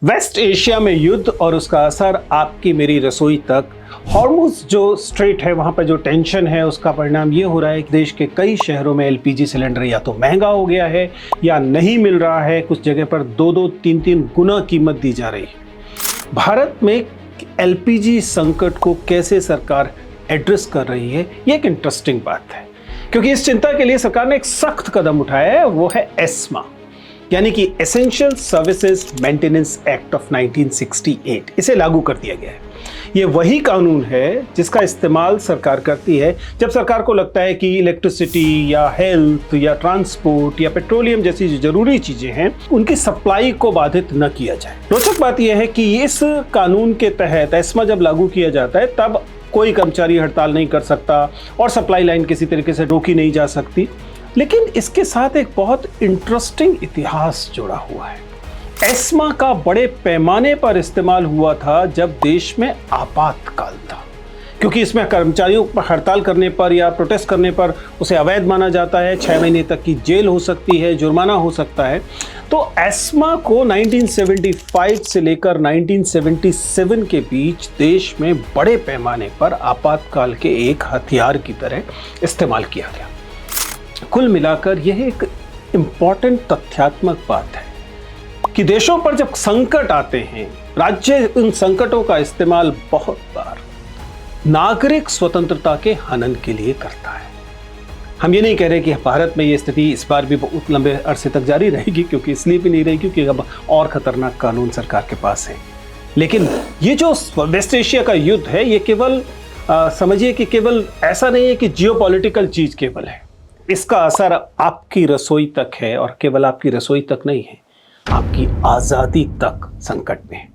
Waste Asia में युद्ध और उसका असर आपकी मेरी रसोई तक। हॉर्मुज जो स्ट्रेट है वहाँ पर जो टेंशन है उसका परिणाम ये हो रहा है कि देश के कई शहरों में एलपीजी सिलेंडर या तो महंगा हो गया है या नहीं मिल रहा है। कुछ जगह पर 2-2, 3-3 गुना कीमत दी जा रही है। भारत में एलपीजी संकट को कैसे सरकार एड्रेस कर रही है, ये एक इंटरेस्टिंग बात है, क्योंकि इस चिंता के लिए सरकार ने एक सख्त कदम उठाया है, वो है एस्मा, यानी कि essential services maintenance act of 1968। इसे लागू कर दिया गया है। ये वही कानून है जिसका इस्तेमाल सरकार करती है जब सरकार को लगता है कि इलेक्ट्रिसिटी या हेल्थ या ट्रांसपोर्ट या पेट्रोलियम जैसी जो जरूरी चीजें हैं उनकी सप्लाई को बाधित न किया जाए। रोचक बात यह है कि इस कानून के तहत एस्मा जब लागू किया जाता है तब कोई कर्मचारी हड़ताल नहीं कर सकता और सप्लाई लाइन किसी तरीके से रोकी नहीं जा सकती। लेकिन इसके साथ एक बहुत इंटरेस्टिंग इतिहास जुड़ा हुआ है। एस्मा का बड़े पैमाने पर इस्तेमाल हुआ था जब देश में आपातकाल था, क्योंकि इसमें कर्मचारियों पर हड़ताल करने पर या प्रोटेस्ट करने पर उसे अवैध माना जाता है। 6 महीने तक की जेल हो सकती है, जुर्माना हो सकता है। तो एस्मा को 1975 से लेकर 1977 के बीच देश में बड़े पैमाने पर आपातकाल के एक हथियार की तरह इस्तेमाल किया गया। कुल मिलाकर यह एक इम्पॉर्टेंट तथ्यात्मक बात है कि देशों पर जब संकट आते हैं, राज्य उन संकटों का इस्तेमाल बहुत बार नागरिक स्वतंत्रता के हनन के लिए करता है। हम ये नहीं कह रहे कि भारत में ये स्थिति इस बार भी बहुत लंबे अरसे तक जारी रहेगी, क्योंकि इसलिए भी नहीं रहेगी क्योंकि अब और खतरनाक कानून सरकार के पास है। लेकिन ये जो वेस्ट एशिया का युद्ध है, ये केवल समझिए कि केवल ऐसा नहीं है कि जियोपॉलिटिकल चीज केवल है, इसका असर आपकी रसोई तक है, और केवल आपकी रसोई तक नहीं है, आपकी आजादी तक संकट में है।